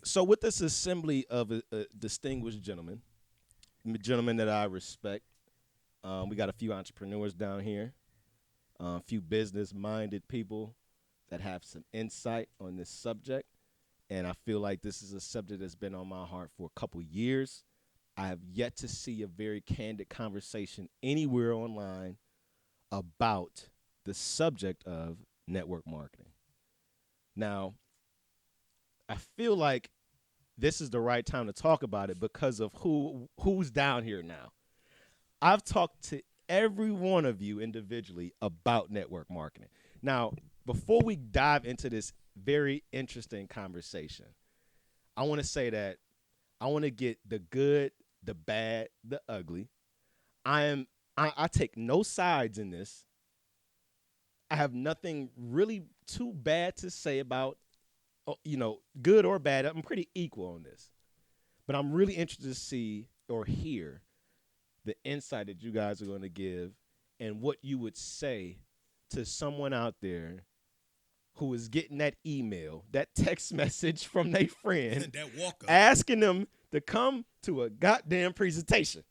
So with this assembly of a distinguished gentlemen that I respect, we got a few entrepreneurs down here, a few business-minded people that have some insight on this subject, and I feel like this is a subject that's been on my heart for a couple years. I have yet to see a very candid conversation anywhere online about the subject of network marketing. Now, I feel like this is the right time to talk about it because of who's down here now. I've talked to every one of you individually about network marketing. Now, before we dive into this very interesting conversation, I want to say that I want to get the good, the bad, the ugly. I take no sides in this. I have nothing really too bad to say about good or bad. I'm pretty equal on this. But I'm really interested to see or hear the insight that you guys are going to give and what you would say to someone out there who is getting that email, that text message from their friend that walk up. asking them to come to a goddamn presentation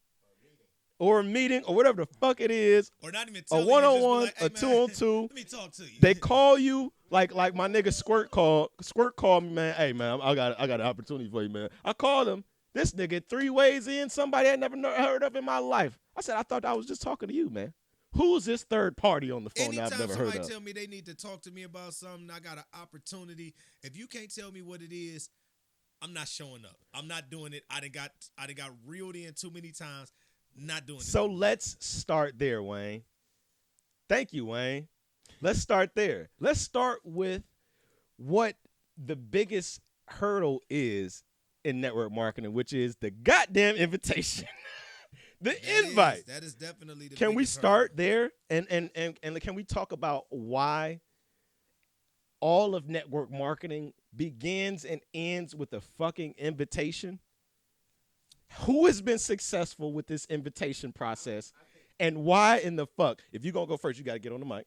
or a meeting or whatever the fuck it is, Or not even a telling one-on-one, you, just be a like, hey, man, two-on-two. Let me talk to you. They call you like my nigga Squirt called me, man. Hey man, I got an opportunity for you, man. I called him. This nigga 3 ways in, somebody I never heard of in my life. I said, I thought I was just talking to you, man. Who's this third party on the phone that I've Anytime never heard somebody of? tell me they need to talk to me about something, I got an opportunity. If you can't tell me what it is, I'm not showing up. I'm not doing it. I done got reeled in too many times. Not doing it. So let's start there, Wayne. Thank you, Wayne. Let's start there. Let's start with what the biggest hurdle is in network marketing, which is the goddamn invitation. The invite. That is definitely the Can we biggest start hurdle. there and can we talk about why all of network marketing begins and ends with a fucking invitation? Who has been successful with this invitation process, and why in the fuck? If you're gonna go first, you gotta get on the mic.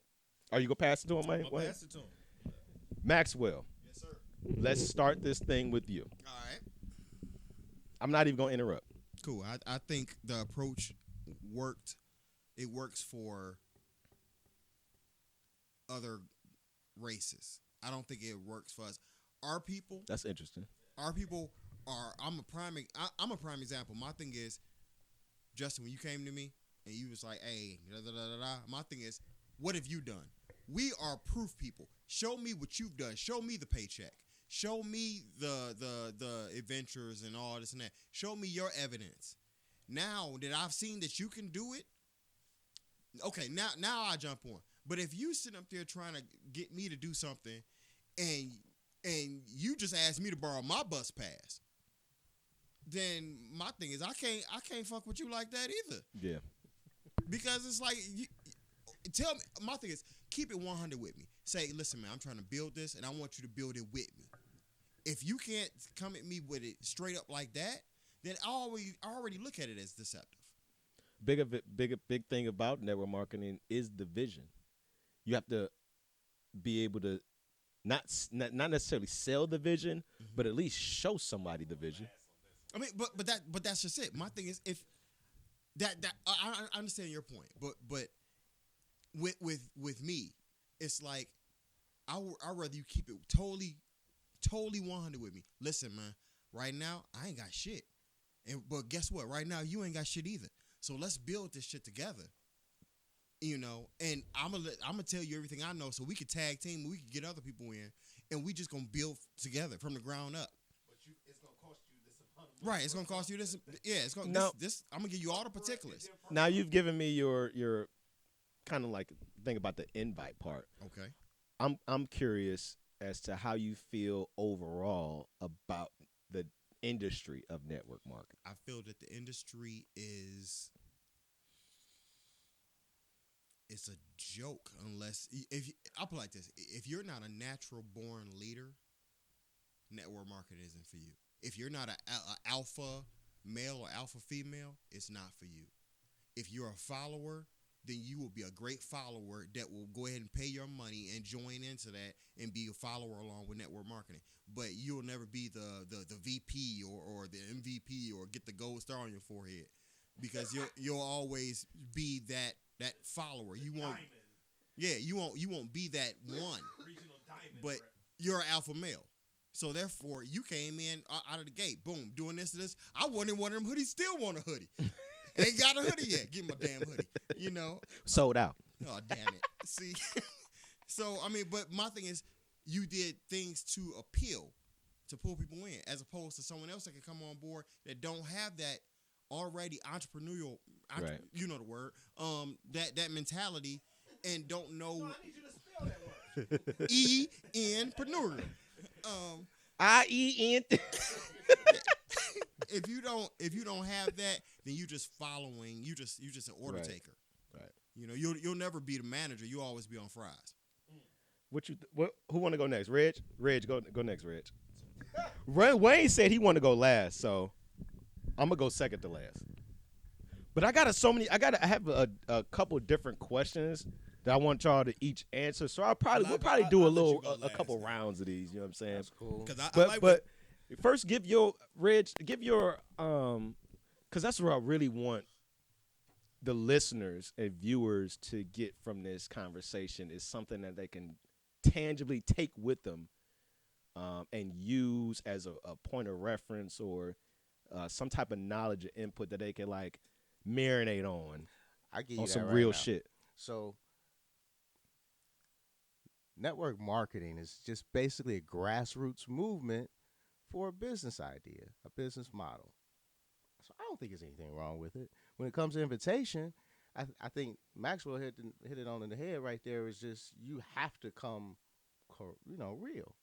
Are you gonna pass it to him, man? I'm gonna pass it to him. Maxwell, Yes, sir. let's start this thing with you. All right. I'm not even gonna interrupt. Cool. I think the approach worked. It works for other races. I don't think it works for us. Our people. That's interesting. Our people are. I'm a prime example. My thing is, Justin, when you came to me and you was like, "Hey, da da da da da," my thing is, what have you done? We are proof people. Show me what you've done. Show me the paycheck. Show me the adventures and all this and that. Show me your evidence. Now that I've seen that you can do it, okay, now I jump on. But if you sit up there trying to get me to do something and you just ask me to borrow my bus pass, then my thing is I can't fuck with you like that either. Yeah. Because it's like tell me, my thing is keep it 100 with me. Say, listen, man, I'm trying to build this, and I want you to build it with me. If you can't come at me with it straight up like that, then I already look at it as deceptive. Big thing about network marketing is the vision. You have to be able to not necessarily sell the vision, but at least show somebody the vision. I mean, but that's just it. My thing is if that I understand your point, but with me, it's like I'd rather you keep it totally 100 with me. Listen, man, right now I ain't got shit, but guess what? Right now you ain't got shit either. So let's build this shit together. And I'm gonna tell you everything I know, so we could tag team, we could get other people in, and we just gonna build together from the ground up. But it's gonna cost you this amount of money. Right, it's gonna cost you this. Yeah, it's gonna. No. This I'm gonna give you all the particulars. Now you've given me your kind of like thing about the invite part. Okay. I'm curious as to how you feel overall about the industry of network marketing. I feel that the industry is it's a joke unless if I'll put it like this: if you're not a natural born leader, network marketing isn't for you. If you're not a alpha male or alpha female, it's not for you. If you're a follower, then you will be a great follower that will go ahead and pay your money and join into that and be a follower along with network marketing. But you'll never be the VP or the MVP or get the gold star on your forehead, because you'll always be that follower. You won't. Diamond. Yeah, you won't be that one. Regional diamond. But you're an alpha male. So therefore, you came in out of the gate, boom, doing this and this. I wanted one of them hoodies, still want a hoodie. Ain't got a hoodie yet. Give me a damn hoodie. You know? Sold out. Oh, damn it. See? So, I mean, but my thing is, you did things to appeal, to pull people in, as opposed to someone else that can come on board that don't have that already entrepreneurial, Right. you know the word, that mentality, and don't know No, I need you to spell that word. entrepreneurial. IEN. If you don't have that, then you just following. You just an order Right. taker. Right. You know, you'll never be the manager. You always be on fries. Who want to go next? Reg, go next. Reg. Wayne said he want to go last, so I'm gonna go second to last. But I have a couple different questions that I want y'all to each answer. So we'll probably do I'll let you go a last couple then. rounds of these. You know what I'm saying? That's cool. Because I But like but first, give your because that's what I really want the listeners and viewers to get from this conversation is something that they can tangibly take with them and use as a point of reference or some type of knowledge or input that they can like marinate on I give you that some right real now. shit. So, network marketing is just basically a grassroots movement for a business idea, a business model. So I don't think there's anything wrong with it. When it comes to invitation, I think Maxwell hit it on in the head right there. Is just you have to come, real.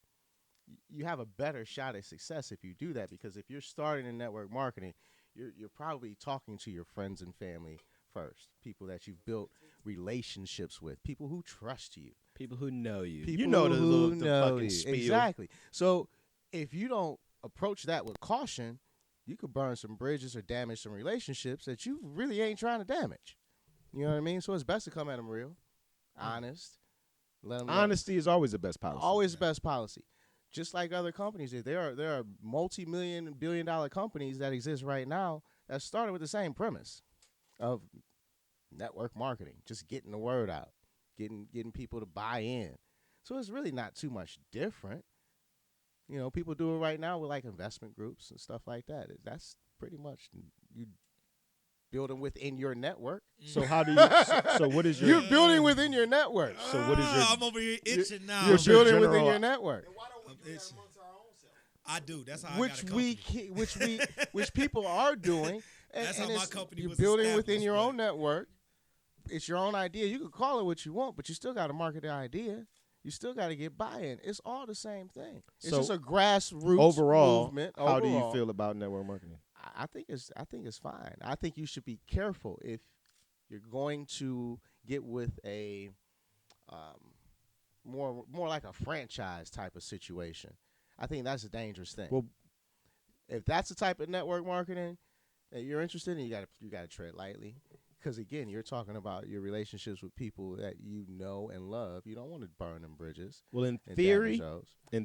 You have a better shot at success if you do that, because if you're starting in network marketing, you're probably talking to your friends and family first, people that you've built relationships with, people who trust you, People who know you. people You know who the know fucking you. spiel. Exactly. So if you don't approach that with caution, you could burn some bridges or damage some relationships that you really ain't trying to damage. You know what I mean? So it's best to come at them real, honest. Let them know. Honesty is always the best policy. Always the best policy. Just like other companies, there are multi-million and billion-dollar companies that exist right now that started with the same premise of network marketing, just getting the word out, getting people to buy in. So it's really not too much different. You know, people do it right now with like investment groups and stuff like that. That's pretty much you building within your network. So how do you? So what is your? You're building within your network. So what is your? I'm over here itching now. You're What's your building within general- your network. Why don't I'm we do that itching. amongst our own self? I do. That's how I which got a company. which people are doing. And, That's and how my it's- company you're was building within established, your but- own network. It's your own idea. You can call it what you want, but you still got to market the idea. You still got to get buy-in. It's all the same thing. It's So, just a grassroots overall, movement. how do you Overall, feel about network marketing? I think it's fine. I think you should be careful if you're going to get with a more like a franchise type of situation. I think that's a dangerous thing. Well- if that's the type of network marketing that you're interested in, you got to tread lightly, because again, you're talking about your relationships with people that you know and love. You don't want to burn them bridges. Well, in and theory, damage those.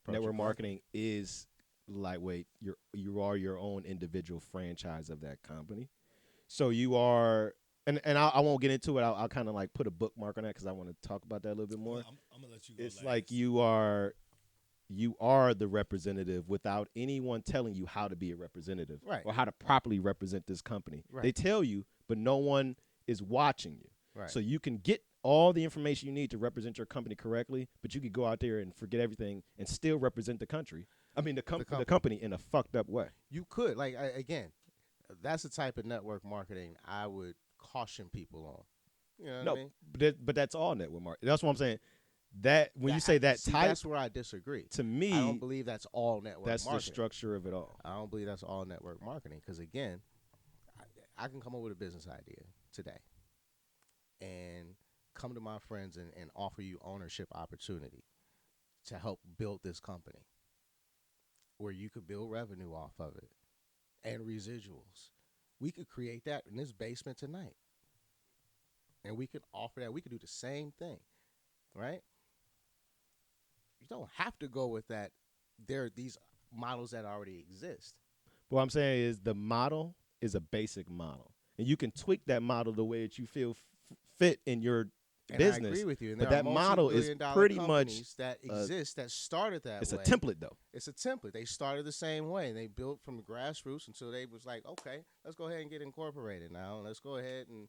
network your marketing is lightweight. You are your own individual franchise of that company. So you are, and I won't get into it. I'll kind of like put a bookmark on that because I want to talk about that a little bit more. I'm gonna let you go. It's last. like you are the representative without anyone telling you how to be a representative, Right. or how to properly represent this company. Right. They tell you, but no one is watching you. Right. So you can get all the information you need to represent your company correctly, but you could go out there and forget everything and still represent the country. I mean, the company in a fucked up way. You could, like, again, that's the type of network marketing I would caution people on. You know what No, I mean? but that's all network marketing. That's what I'm saying. That when you say that see, type, that's where I disagree. to me, I don't believe that's all network that's marketing. the structure of it all. I don't believe that's all network marketing, because again, I can come up with a business idea today and come to my friends and offer you ownership opportunity to help build this company where you could build revenue off of it and residuals. We could create that in this basement tonight, and we could offer that. We could do the same thing, right? You don't have to go with that. There are these models that already exist. What I'm saying is the model is a basic model, and you can tweak that model the way that you feel fit in your And I business. agree with you. And But there that are model is multi-billion-dollar pretty much companies that uh, exist that started that it's way. a template though. It's a template. They started the same way. And they built from the grassroots until they was like, okay, let's go ahead and get incorporated now. Let's go ahead and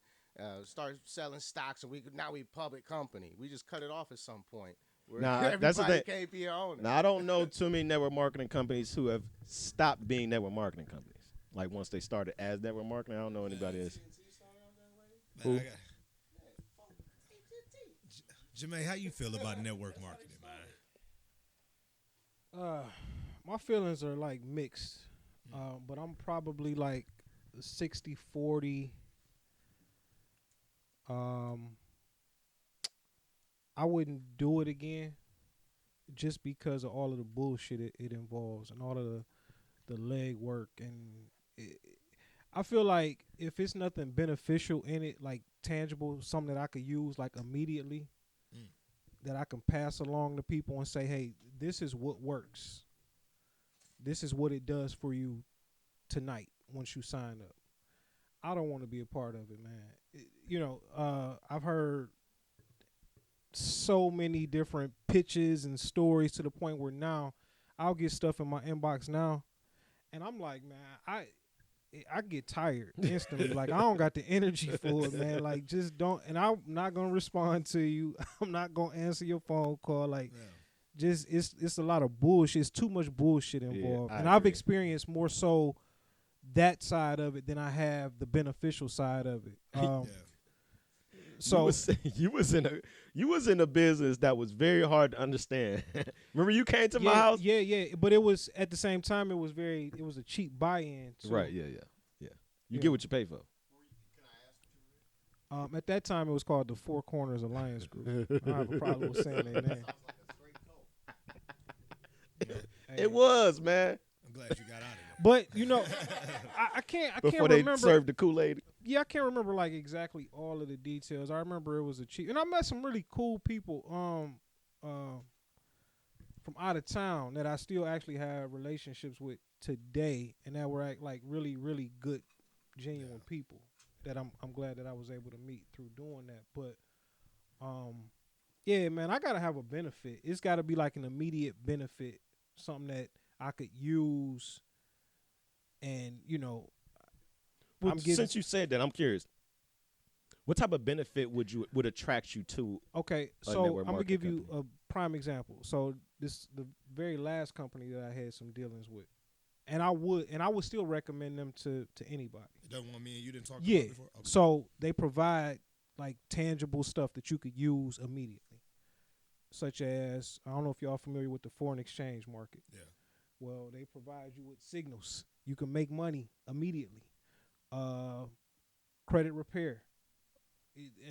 start selling stocks. And now we public company. We just cut it off at some point. Where Nah, that's the everybody thing. can't be an owner. Now I don't know too many network marketing companies who have stopped being network marketing companies. Like once they started as network marketing, I don't know anybody else. Man, Who? I got, Jermaine, how you feel about network marketing, man? My feelings are like mixed, but I'm probably like 60-40. I wouldn't do it again just because of all of the bullshit it involves and all of the leg work. And I feel like if it's nothing beneficial in it, like tangible, something that I could use like immediately, that I can pass along to people and say, hey, this is what works. This is what it does for you tonight once you sign up. I don't want to be a part of it, man. I've heard so many different pitches and stories to the point where now I'll get stuff in my inbox now, and I'm like, man, I get tired instantly. Like, I don't got the energy for it, man. Like, just don't. And I'm not gonna respond to you. I'm not gonna answer your phone call. Like, just it's a lot of bullshit. It's too much bullshit involved. I and I've agree. experienced more so that side of it than I have the beneficial side of it. So you was in a business that was very hard to understand. Remember you came to my house? Yeah. But it was at the same time it was a cheap buy-in. So, Right, yeah. You get what you pay for. At that time it was called the Four Corners Alliance Group. I have a problem with saying their name. It was, man. I'm glad you got out of there. But I can't Before they remember. served the Kool-Aid. Yeah, I can't remember like exactly all of the details. I remember it was a cheap, and I met some really cool people from out of town that I still actually have relationships with today, and that were like really really good, genuine people that I'm glad that I was able to meet through doing that. But yeah, man, I gotta have a benefit. It's got to be like an immediate benefit, something that I could use, and Well, since you said that, I'm curious. What type of benefit would attract you to? Okay, a so network I'm gonna give marketing you a prime example. So the very last company that I had some dealings with, and I would still recommend them to anybody. That one me and you didn't talk Yeah. about before? Okay. So they provide like tangible stuff that you could use immediately, such as, I don't know if y'all familiar with the foreign exchange market. Yeah. Well, they provide you with signals. You can make money immediately. Credit repair.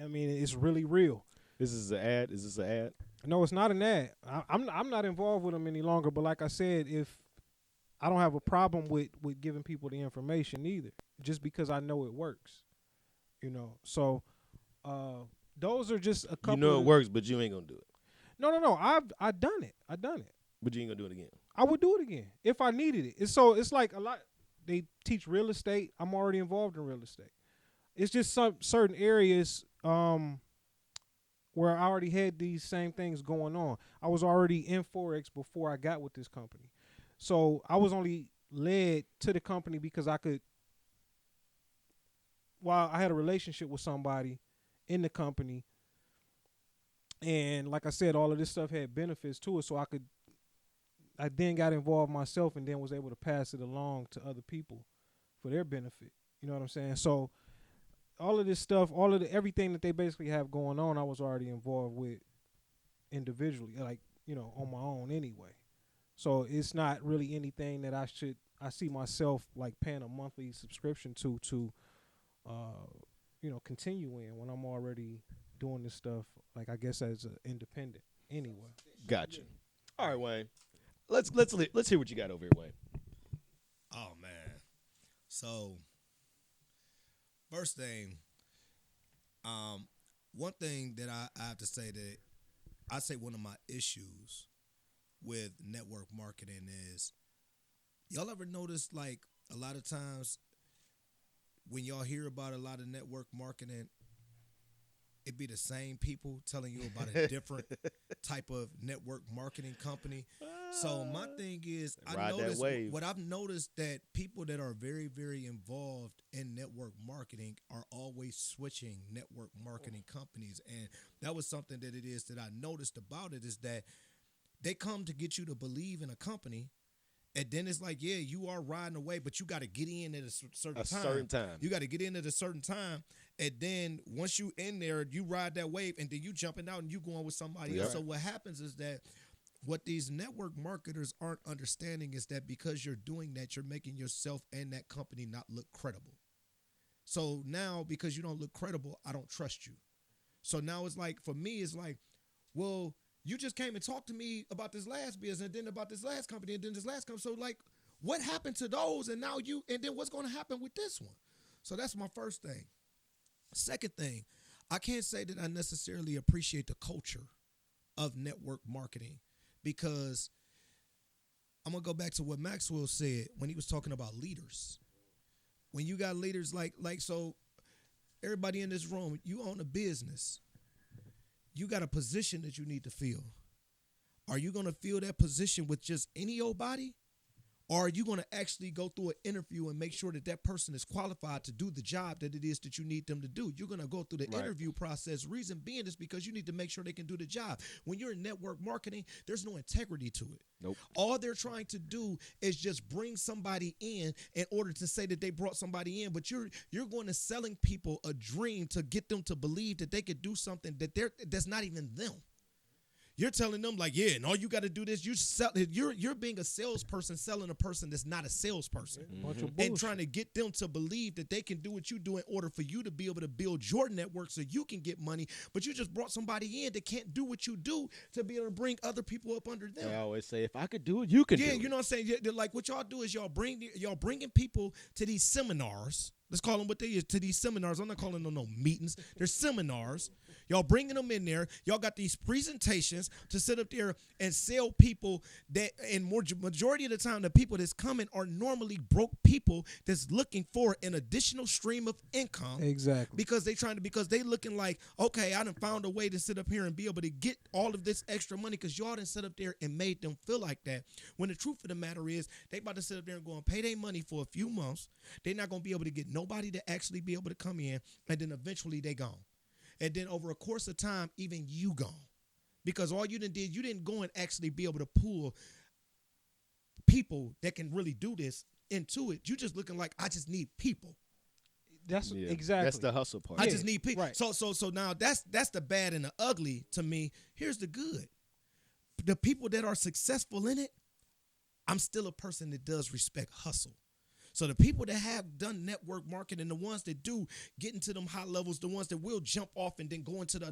I mean, it's really real. This is an ad. Is this an ad? No, it's not an ad. I'm not involved with them any longer. But like I said, if I don't have a problem with giving people the information either, just because I know it works. So those are just a couple. You know of it works, but you ain't gonna do it. No. I've done it. But you ain't gonna do it again. I would do it again if I needed it. It's like a lot. They teach real estate. I'm already involved in real estate. It's just some certain areas where I already had these same things going on. I was already in Forex before I got with this company. So I was only led to the company because I had a relationship with somebody in the company. And like I said, all of this stuff had benefits to it. So I then got involved myself and then was able to pass it along to other people for their benefit. You know what I'm saying? So all of this stuff, everything that they basically have going on, I was already involved with individually, like, on my own anyway. So it's not really anything that I see myself like paying a monthly subscription to continue in when I'm already doing this stuff, like, I guess as an independent anyway. Gotcha. All right, Wayne. Let's hear what you got over here, Wayne. Oh man. So first thing, one thing that I have to say that I say one of my issues with network marketing is Y'all ever notice like a lot of times when y'all hear about a lot of network marketing, it be the same people telling you about a different type of network marketing company. So my thing is, Ride that wave. what I've noticed that people that are very, very involved in network marketing are always switching network marketing companies, and that was something that it is that I noticed about it is that they come to get you to believe in a company. And then it's like, yeah, you are riding away, but you got to get in at a certain time. You got to get in at a certain time. And then once you in there, you ride that wave, and then you jumping out and you going with somebody else. So what happens is that what these network marketers aren't understanding is that because you're doing that, you're making yourself and that company not look credible. So now because you don't look credible, I don't trust you. So now it's like, for me, it's like, well, you just came and talked to me about this last business and then about this last company and then this last company. So, like, what happened to those? And now and then what's going to happen with this one? So that's my first thing. Second thing, I can't say that I necessarily appreciate the culture of network marketing because I'm going to go back to what Maxwell said when he was talking about leaders. When you got leaders so everybody in this room, you own a business. You got a position that you need to fill. Are you going to fill that position with just any old body? Or are you going to actually go through an interview and make sure that that person is qualified to do the job that it is that you need them to do? You're going to go through the interview process. Reason being is because you need to make sure they can do the job. When you're in network marketing, there's no integrity to it. Nope. All they're trying to do is just bring somebody in order to say that they brought somebody in. But you're going to selling people a dream to get them to believe that they could do something that's not even them. You're telling them like, yeah, and all you got to do this. You're being a salesperson selling a person that's not a salesperson, and trying to get them to believe that they can do what you do in order for you to be able to build your network so you can get money. But you just brought somebody in that can't do what you do to be able to bring other people up under them. I always say, if I could do it, you can do it. Yeah, you know what I'm saying? Like what y'all do is y'all bringing people to these seminars. Let's call them what they is, to these seminars. I'm not calling them no meetings. They're seminars. Y'all bringing them in there. Y'all got these presentations to sit up there and sell people that, and majority of the time, the people that's coming are normally broke people that's looking for an additional stream of income. Exactly. Because they looking like, okay, I done found a way to sit up here and be able to get all of this extra money because y'all done sit up there and made them feel like that. When the truth of the matter is, they about to sit up there and go and pay their money for a few months. They're not going to be able to get nobody to actually be able to come in, and then eventually they gone. And then over a course of time, even you gone. Because all you didn't go and actually be able to pull people that can really do this into it. You just looking like, I just need people. That's exactly. That's the hustle part. I just need people. Right. So now that's the bad and the ugly to me. Here's the good. The people that are successful in it, I'm still a person that does respect hustle. So the people that have done network marketing, the ones that do get into them high levels, the ones that will jump off and then go into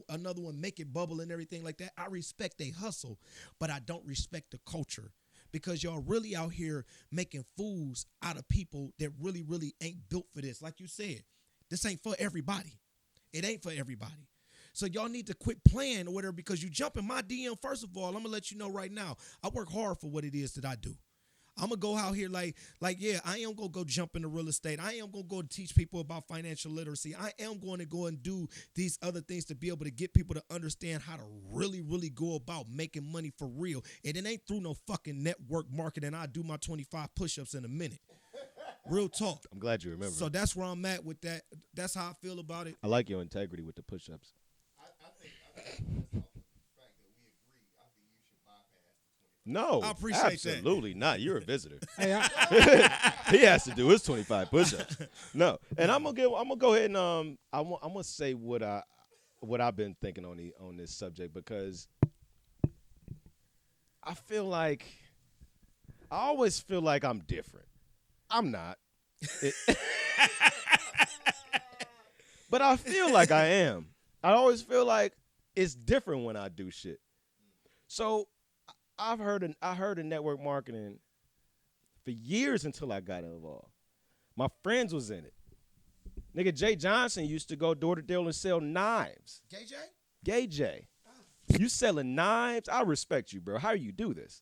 another one, make it bubble and everything like that, I respect they hustle, but I don't respect the culture because y'all really out here making fools out of people that really, really ain't built for this. Like you said, this ain't for everybody. It ain't for everybody. So y'all need to quit playing or whatever because you jump in my DM. First of all, I'm going to let you know right now, I work hard for what it is that I do. I'm going to go out here like, yeah, I am going to go jump into real estate. I am going to go and teach people about financial literacy. I am going to go and do these other things to be able to get people to understand how to really, really go about making money for real. And it ain't through no fucking network marketing. I do my 25 push-ups in a minute. Real talk. I'm glad you remember. So that's where I'm at with that. That's how I feel about it. I like your integrity with the push-ups. I think that's off the fact that we agree. I think you should bypass the 25. No, I appreciate that. absolutely not. You're a visitor. Hey, He has to do his 25 push-ups. No, and I'm gonna go ahead and I'm gonna say what I've been thinking on this subject because I always feel like I'm different. I'm not. But I feel like I am. I always feel like it's different when I do shit. So I heard of network marketing for years until I got involved. My friends was in it. Nigga, Jay Johnson used to go door to door and sell knives. KJ? Gay Jay. You selling knives? I respect you, bro. How do you do this?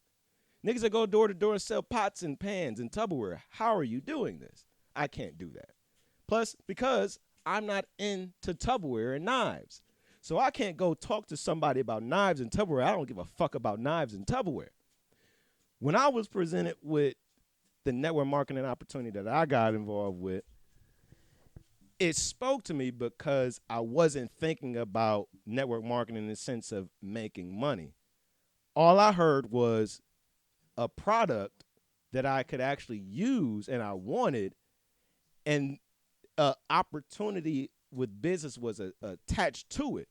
Niggas that go door to door and sell pots and pans and Tupperware. How are you doing this? I can't do that. Plus, because I'm not into Tupperware and knives. So I can't go talk to somebody about knives and Tupperware. I don't give a fuck about knives and Tupperware. When I was presented with the network marketing opportunity that I got involved with, it spoke to me because I wasn't thinking about network marketing in the sense of making money. All I heard was a product that I could actually use and I wanted, and opportunity with business was attached to it.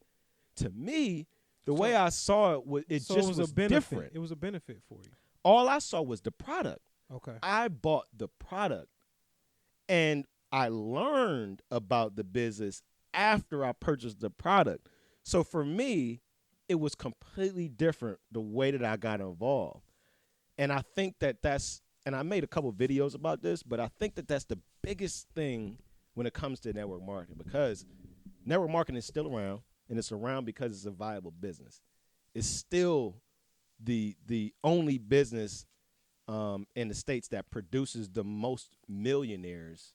To me, the way I saw it was So just it was was a benefit. different. It was a benefit for you. All I saw was the product. Okay. I bought the product, and I learned about the business after I purchased the product. So for me, it was completely different the way that I got involved. And I think that and I made a couple videos about this, but I think that that's the biggest thing when it comes to network marketing, because network marketing is still around, and it's around because it's a viable business. It's still the only business in the States that produces the most millionaires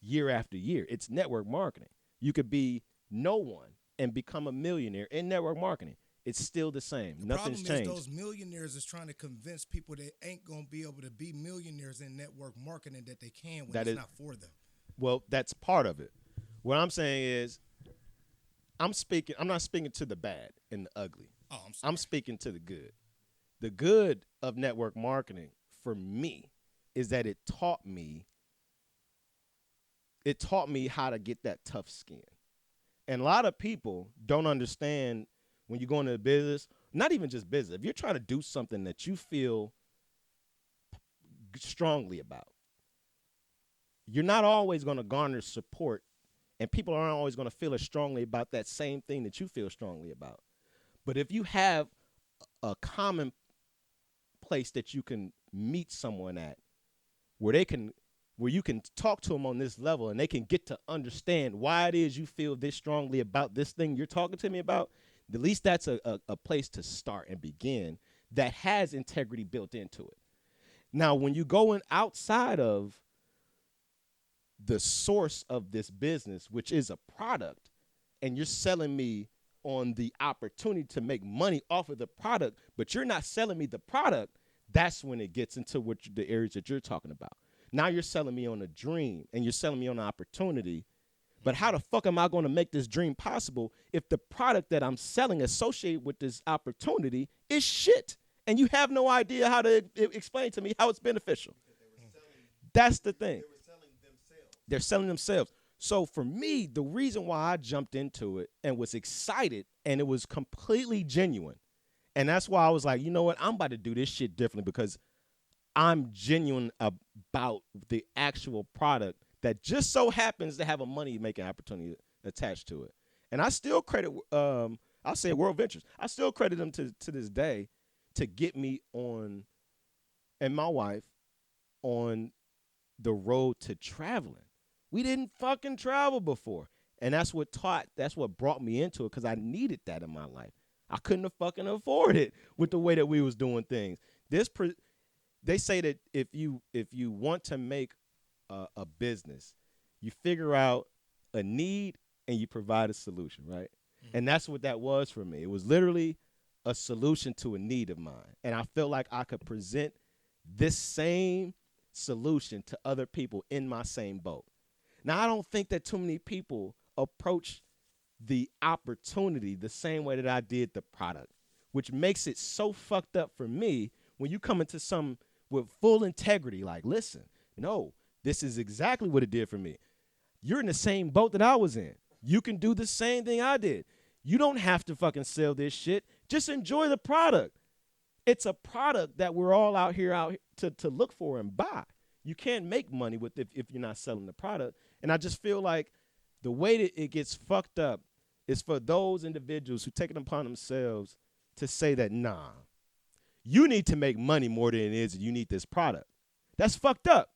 year after year. It's network marketing. You could be no one and become a millionaire in network marketing. It's still the same. The Nothing's problem changed. is those millionaires is trying to convince people that ain't gonna be able to be millionaires in network marketing that they can when That it's is- not for them. Well, that's part of it. What I'm saying is, I'm not speaking to the bad and the ugly. Oh, I'm sorry. I'm speaking to the good. The good of network marketing for me is that it taught me how to get that tough skin. And a lot of people don't understand when you go into business, not even just business. If you're trying to do something that you feel strongly about, you're not always going to garner support, and people aren't always going to feel as strongly about that same thing that you feel strongly about. But if you have a common place that you can meet someone at, where you can talk to them on this level and they can get to understand why it is you feel this strongly about this thing you're talking to me about, at least that's a place to start and begin that has integrity built into it. Now, when you go in outside of the source of this business, which is a product, and you're selling me on the opportunity to make money off of the product, but you're not selling me the product, that's when it gets into the areas that you're talking about. Now you're selling me on a dream, and you're selling me on an opportunity. But how the fuck am I going to make this dream possible if the product that I'm selling associated with this opportunity is shit, and you have no idea how to explain to me how it's beneficial? That's the thing. They're selling themselves. So for me, the reason why I jumped into it and was excited, and it was completely genuine, and that's why I was like, you know what, I'm about to do this shit differently, because I'm genuine about the actual product that just so happens to have a money-making opportunity attached to it. And I still credit, I'll say World Ventures. I still credit them to this day to get me on, and my wife, on the road to traveling. We didn't fucking travel before. And that's what brought me into it, because I needed that in my life. I couldn't have fucking afford it with the way that we was doing things. They say that if you want to make a business, you figure out a need and you provide a solution, right? Mm-hmm. And that's what that was for me. It was literally a solution to a need of mine. And I felt like I could present this same solution to other people in my same boat. Now, I don't think that too many people approach the opportunity the same way that I did the product, which makes it so fucked up for me when you come into some with full integrity, like, listen, no, this is exactly what it did for me. You're in the same boat that I was in. You can do the same thing I did. You don't have to fucking sell this shit. Just enjoy the product. It's a product that we're all out here to look for and buy. You can't make money with it if you're not selling the product. And I just feel like the way that it gets fucked up is for those individuals who take it upon themselves to say that, nah, you need to make money more than it is, and you need this product. That's fucked up.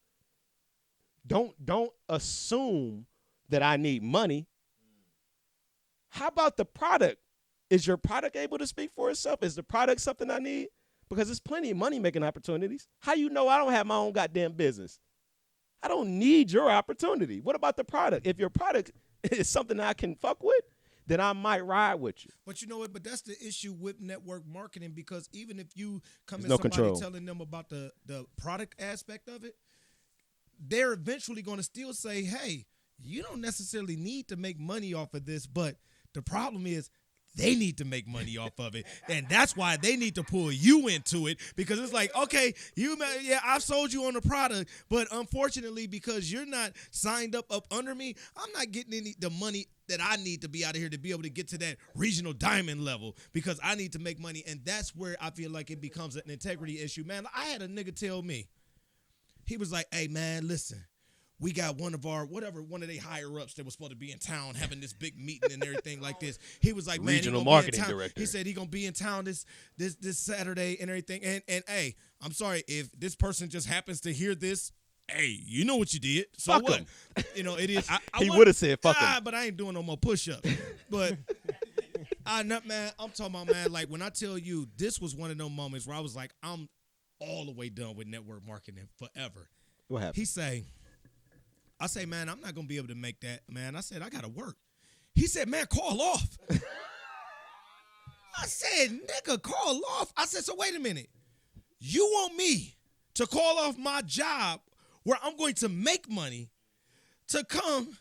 Don't assume that I need money. How about the product? Is your product able to speak for itself? Is the product something I need? because there's plenty of money making opportunities. How you know I don't have my own goddamn business? I don't need your opportunity. What about the product? If your product is something I can fuck with, then I might ride with you. But you know what? But that's the issue with network marketing, because even if you come There's in no somebody control. telling them about the product aspect of it, they're eventually going to still say, hey, you don't necessarily need to make money off of this, but the problem is they need to make money off of it. And that's why they need to pull you into it, because it's like, okay, I've sold you on the product, but unfortunately, because you're not signed up under me, I'm not getting the money that I need to be out of here to be able to get to that regional diamond level, because I need to make money. And that's where I feel like it becomes an integrity issue. Man, I had a nigga tell me, he was like, hey, man, listen, we got one of their higher ups that was supposed to be in town having this big meeting and everything like this. He was like, man, Regional he gonna marketing be in town. director. He said he gonna be in town this Saturday and everything. And hey, I'm sorry if this person just happens to hear this. Hey, you know what you did. So Fuck what? him. You know, it is. He would have said fuck him. But I ain't doing no more push-ups. But I'm talking about, man, like when I tell you, this was one of those moments where I was like, I'm all the way done with network marketing forever. What happened? I say, man, I'm not going to be able to make that, man. I said, I got to work. He said, man, call off. I said, nigga, call off. I said, so wait a minute. You want me to call off my job where I'm going to make money to come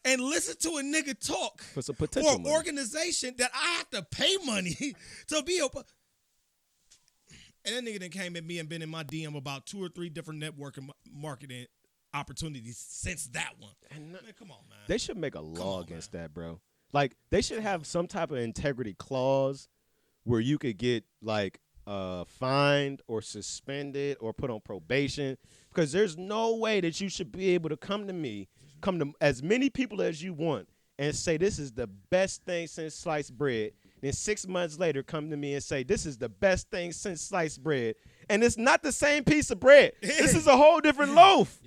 and listen to a nigga talk For some for potential an money. organization that I have to pay money to be able. And that nigga then came at me and been in my DM about 2 or 3 different networking marketing opportunities since that one. Man, come on, man. They should make a law against that, bro. Like, they should have some type of integrity clause where you could get, like, fined or suspended or put on probation, because there's no way that you should be able to come to as many people as you want and say this is the best thing since sliced bread. Then 6 months later, come to me and say this is the best thing since sliced bread. And it's not the same piece of bread. This is a whole different loaf.